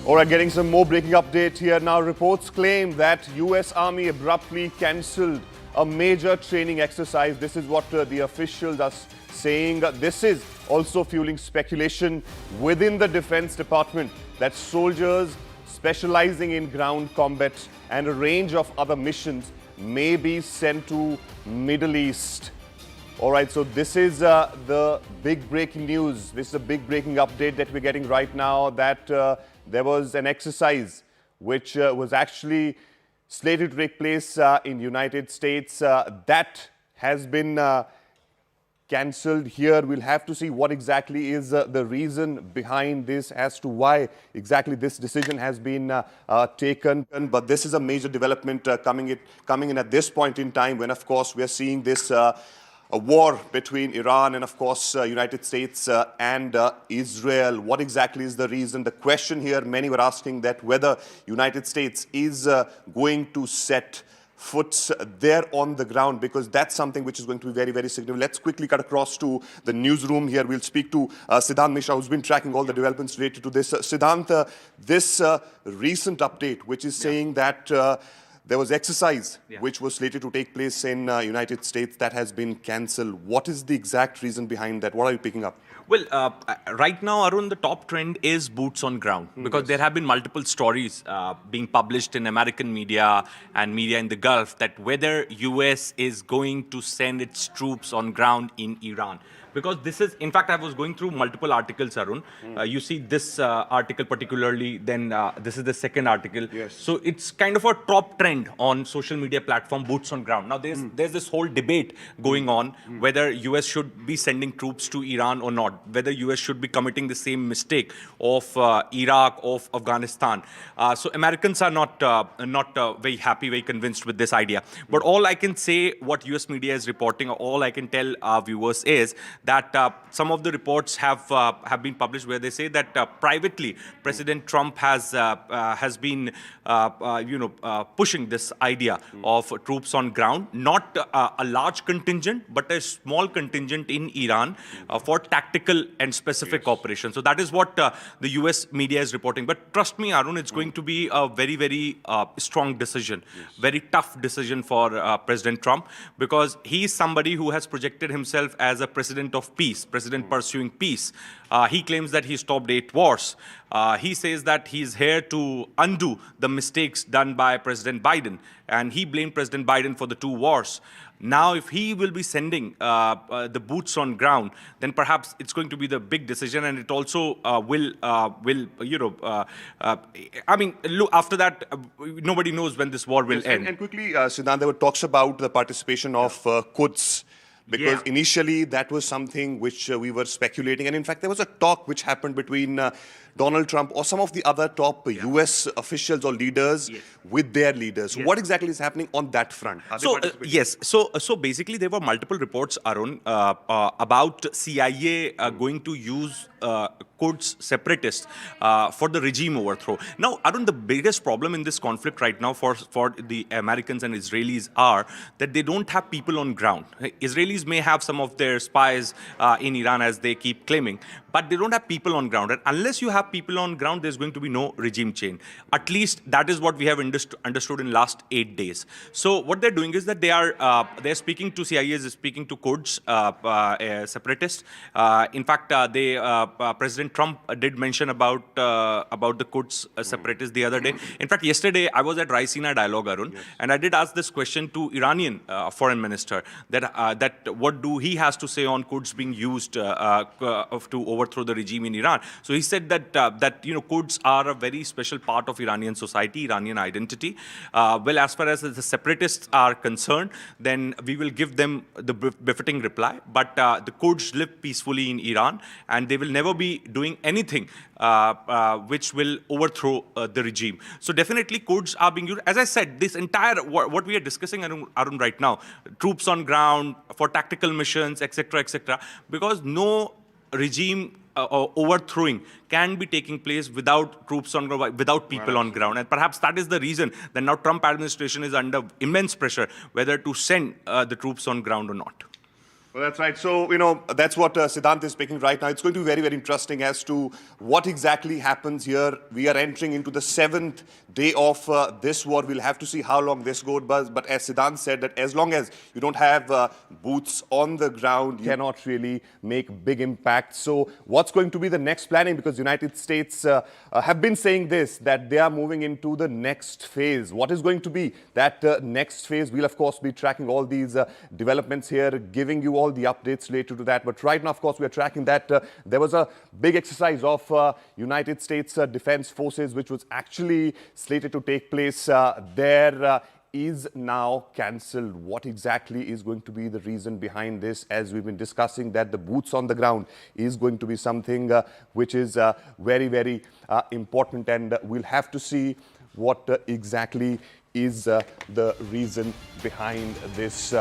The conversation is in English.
All right, getting some more breaking update here now. Reports claim that US Army abruptly cancelled a major training exercise. This is what the officials are saying. This is also fueling speculation within the Defense Department that soldiers specializing in ground combat and a range of other missions may be sent to Middle East. All right, so this is the big breaking news. This is a big breaking update that we're getting right now, that there was an exercise which was actually slated to take place in United States. That has been cancelled here. We'll have to see what exactly is the reason behind this, as to why exactly this decision has been taken. But this is a major development coming in at this point in time, when, of course, we are seeing this a war between Iran and, of course, United States and Israel. What exactly is the reason? The question here, many were asking that whether United States is going to set foot there on the ground, because that's something which is going to be very, very significant. Let's quickly cut across to the newsroom here. We'll speak to Siddhant Mishra, who's been tracking all the developments related to this. Siddhant, this recent update, which is saying that there was exercise which was slated to take place in United States that has been cancelled. What is the exact reason behind that? What are you picking up? Well, right now, Arun, the top trend is boots on ground, because there have been multiple stories being published in American media and media in the Gulf that whether US is going to send its troops on ground in Iran. Because this is, in fact, I was going through multiple articles, Arun. You see this article particularly, then this is the second article. Yes. So it's kind of a top trend on social media platform, boots on ground. Now, there's this whole debate going on whether US should be sending troops to Iran or not, whether US should be committing the same mistake of Iraq, of Afghanistan. So Americans are not very happy, very convinced with this idea. But all I can say, what US media is reporting, all I can tell our viewers is that some of the reports have been published where they say that privately President Trump has been pushing this idea of troops on ground, not a large contingent but a small contingent in Iran for tactical and specific operations. So that is what the US media is reporting. But trust me, Arun, it's going to be a very, very strong decision, very tough decision for President Trump, because he is somebody who has projected himself as a president of peace, president pursuing peace. He claims that he stopped 8 wars. He says that he's here to undo the mistakes done by President Biden, and he blamed President Biden for the 2 wars. Now, if he will be sending the boots on ground, then perhaps it's going to be the big decision, and it also will look, after that, nobody knows when this war will end. And quickly, Siddhant, there were talks about the participation of Quds, because initially that was something which we were speculating. And in fact, there was a talk which happened between Donald Trump or some of the other top US officials or leaders with their leaders. What exactly is happening on that front? So basically there were multiple reports, Arun, about CIA going to use Quds separatists for the regime overthrow. Now, Arun, the biggest problem in this conflict right now for the Americans and Israelis are that they don't have people on ground. Israelis may have some of their spies in Iran, as they keep claiming, but they don't have people on ground. And unless you have people on ground, there's going to be no regime change. At least that is what we have understood in last 8 days. So what they're doing is that they're speaking to, CIA is speaking to Quds separatists. In fact, President Trump did mention about the Quds separatists the other day. In fact, yesterday I was at Raisina Dialogue, Arun, and I did ask this question to Iranian foreign minister, that what do he has to say on Quds being used to overthrow the regime in Iran. So he said that Quds are a very special part of Iranian society, Iranian identity. Well, as far as the separatists are concerned, then we will give them the befitting reply. But the Quds live peacefully in Iran, and they will never be doing anything which will overthrow the regime. So definitely Quds are being used. As I said, this entire, what we are discussing, Arun, right now, troops on ground for tactical missions, etc., because no regime overthrowing can be taking place without troops on ground, without people on ground. And perhaps that is the reason that now Trump administration is under immense pressure whether to send the troops on ground or not. Well, that's right. So, that's what Siddhant is speaking right now. It's going to be very, very interesting as to what exactly happens here. We are entering into the 7th day of this war. We'll have to see how long this goes. But as Siddhant said, that as long as you don't have boots on the ground, you cannot really make big impact. So what's going to be the next planning? Because United States have been saying this, that they are moving into the next phase. What is going to be that next phase? We'll, of course, be tracking all these developments here, giving you all the updates related to that. But right now, of course, we are tracking that there was a big exercise of United States Defense Forces, which was actually slated to take place there. Is now cancelled. What exactly is going to be the reason behind this? As we've been discussing, that the boots on the ground is going to be something which is very, very important, and we'll have to see what exactly is the reason behind this